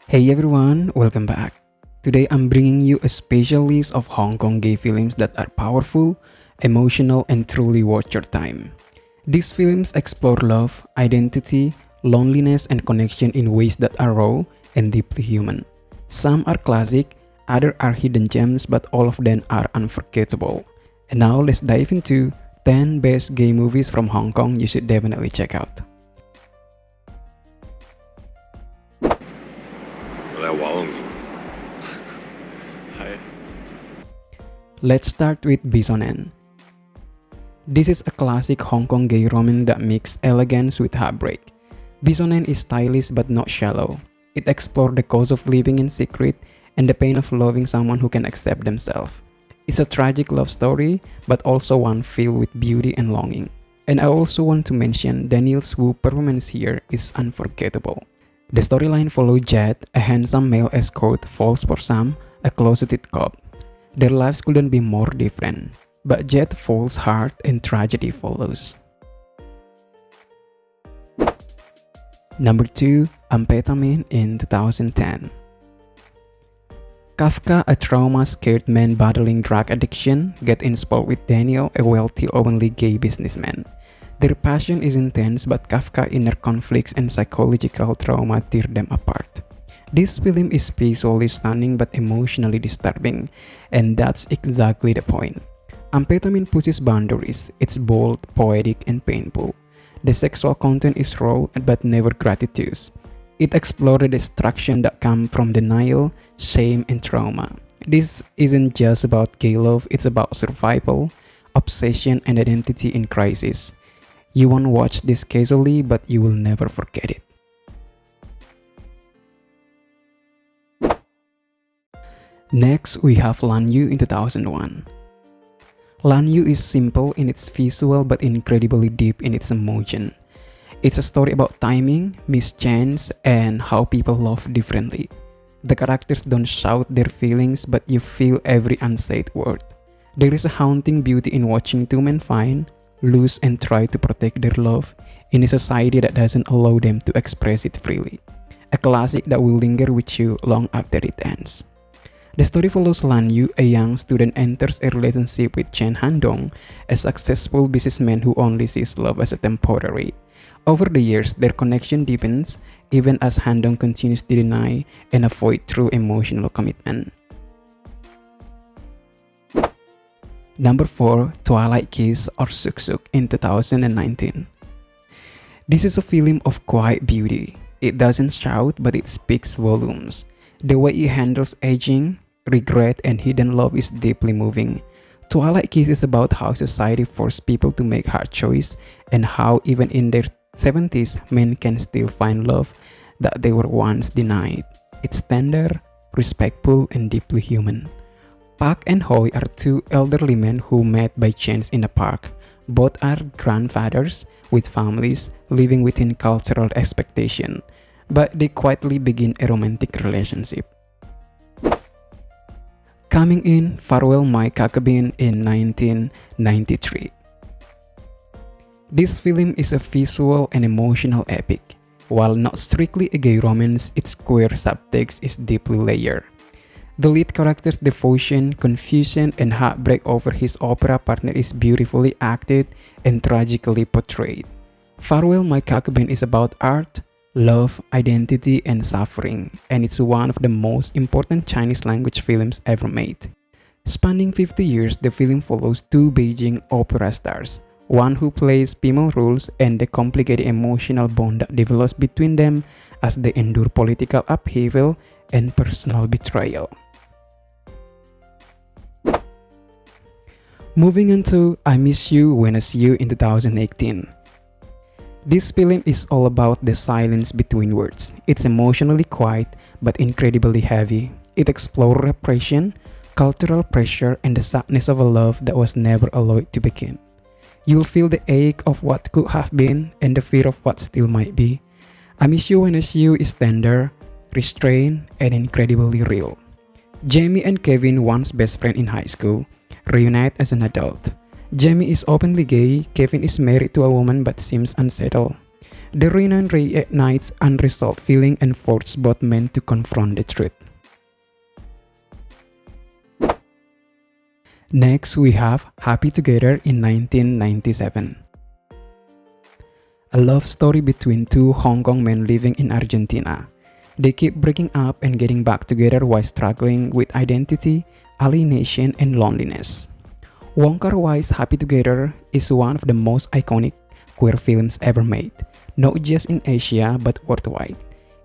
Hey everyone, welcome back. Today I'm bringing you a special list of Hong Kong gay films that are powerful, emotional, and truly worth your time. These films explore love, identity, loneliness, and connection in ways that are raw and deeply human. Some are classic, others are hidden gems, but all of them are unforgettable. And now let's dive into 10 best gay movies from Hong Kong you should definitely check out. 我来玩你。係 Let's start with Bisonen. This is a classic Hong Kong gay romance that mixes elegance with heartbreak. Bisonen is stylish but not shallow. It explores the cost of living in secret and the pain of loving someone who can accept themselves. It's a tragic love story, but also one filled with beauty and longing. And I also want to mention Daniel's Wu performance here is unforgettable. The storyline follows Jet, a handsome male escort, falls for Sam, a closeted cop. Their lives couldn't be more different, but Jet falls hard and tragedy follows. Number 2. Amphetamine in 2010. Kafka, a trauma-scared man battling drug addiction, gets involved with Daniel, a wealthy, openly gay businessman. Their passion is intense, but Kafka's inner conflicts and psychological trauma tear them apart. This film is visually stunning but emotionally disturbing, and that's exactly the point. Amphetamine pushes boundaries. It's bold, poetic, and painful. The sexual content is raw but never gratuitous. It explores the destruction that comes from denial, shame, and trauma. This isn't just about gay love, it's about survival, obsession, and identity in crisis. You won't watch this casually, but you will never forget it. Next, we have Lanu in 2001. Lanu is simple in its visual but incredibly deep in its emotion. It's a story about timing, mischance, and how people love differently. The characters don't shout their feelings, but you feel every unsaid word. There is a haunting beauty in watching two men find, lose, and try to protect their love in a society that doesn't allow them to express it freely. A classic that will linger with you long after it ends. The story follows Lanu, a young student enters a relationship with Chen Handong, a successful businessman who only sees love as a temporary. Over the years, their connection deepens, even as Handong continues to deny and avoid true emotional commitment. Number 4. Twilight Kiss or Suk Suk in 2019. This is a film of quiet beauty. It doesn't shout, but it speaks volumes. The way it handles aging, regret, and hidden love is deeply moving. Twilight Kiss is about how society forces people to make hard choices and how even in their 70s, men can still find love that they were once denied. It's tender, respectful, and deeply human. Park and Hoy are two elderly men who met by chance in a park. Both are grandfathers with families living within cultural expectation, but they quietly begin a romantic relationship. Coming in, Farwell My Kakubin in 1993. This film is a visual and emotional epic. While not strictly a gay romance, its queer subtext is deeply layered. The lead character's devotion, confusion, and heartbreak over his opera partner is beautifully acted and tragically portrayed. Farwell My Kakubin is about art, love, identity, and suffering, and it's one of the most important Chinese language films ever made. Spanning 50 years, the film follows two Beijing opera stars, one who plays female roles and the complicated emotional bond that develops between them as they endure political upheaval and personal betrayal. Moving on to I Miss You When I See You in 2018. This film is all about the silence between words. It's emotionally quiet but incredibly heavy. It explores repression, cultural pressure, and the sadness of a love that was never allowed to begin. You'll feel the ache of what could have been and the fear of what still might be. I Miss You When I See You is tender, restrained, and incredibly real. Jamie and Kevin, once best friends in high school, reunite as an adult. Jamie is openly gay, Kevin is married to a woman but seems unsettled. The reunion reignites unresolved feeling and forces both men to confront the truth. Next, we have Happy Together in 1997. A love story between two Hong Kong men living in Argentina. They keep breaking up and getting back together while struggling with identity, alienation, and loneliness. Wong Kar-wai's Happy Together is one of the most iconic queer films ever made, not just in Asia but worldwide.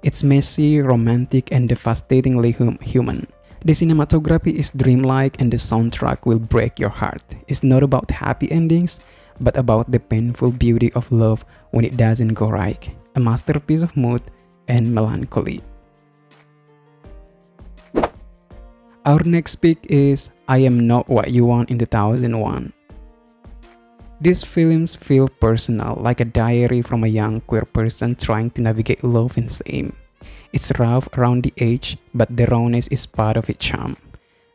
It's messy, romantic, and devastatingly human. The cinematography is dreamlike and the soundtrack will break your heart. It's not about happy endings, but about the painful beauty of love when it doesn't go right. A masterpiece of mood and melancholy. Our next pick is I Am Not What You Want in 2001. These films feel personal, like a diary from a young queer person trying to navigate love and shame. It's rough around the edge, but the rawness is part of its charm.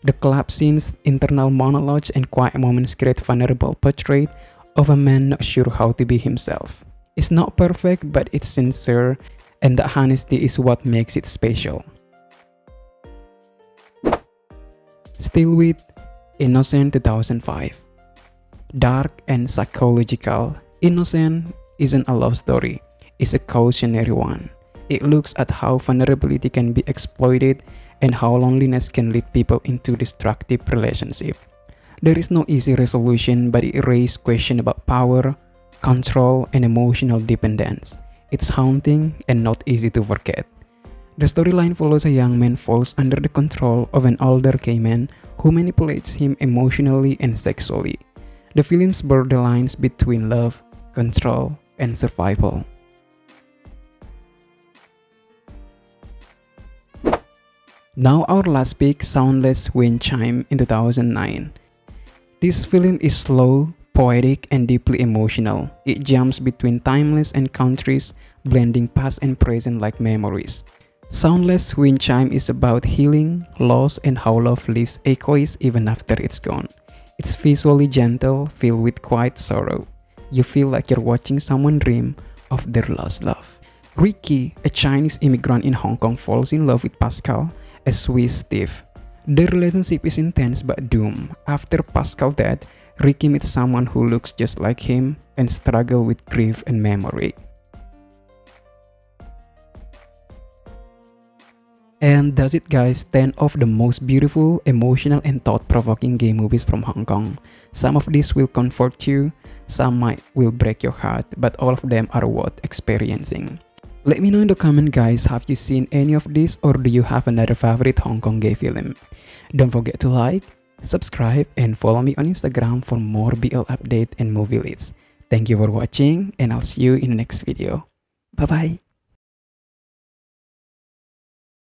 The club scenes, internal monologues, and quiet moments create vulnerable portrait of a man not sure how to be himself. It's not perfect, but it's sincere, and the honesty is what makes it special. Still with Innocent 2005. Dark and psychological, Innocent isn't a love story, it's a cautionary one. It looks at how vulnerability can be exploited and how loneliness can lead people into destructive relationships. There is no easy resolution, but it raises questions about power, control, and emotional dependence. It's haunting and not easy to forget. The storyline follows a young man falls under the control of an older gay man who manipulates him emotionally and sexually. The film's blur the lines between love, control, and survival. Now our last pick, Soundless Windchime in 2009. This film is slow, poetic, and deeply emotional. It jumps between timeless and countries, blending past and present like memories. Soundless Windchime is about healing, loss, and how love leaves echoes even after it's gone. It's visually gentle, filled with quiet sorrow. You feel like you're watching someone dream of their lost love. Ricky, a Chinese immigrant in Hong Kong, falls in love with Pascal, a Swiss thief. Their relationship is intense but doomed. After Pascal's death, Ricky meets someone who looks just like him and struggles with grief and memory. And that's it guys, 10 of the most beautiful, emotional, and thought-provoking gay movies from Hong Kong. Some of these will comfort you, some will break your heart, but all of them are worth experiencing. Let me know in the comment guys, have you seen any of these or do you have another favorite Hong Kong gay film? Don't forget to like, subscribe, and follow me on Instagram for more BL update and movie leads. Thank you for watching and I'll see you in the next video. Bye bye!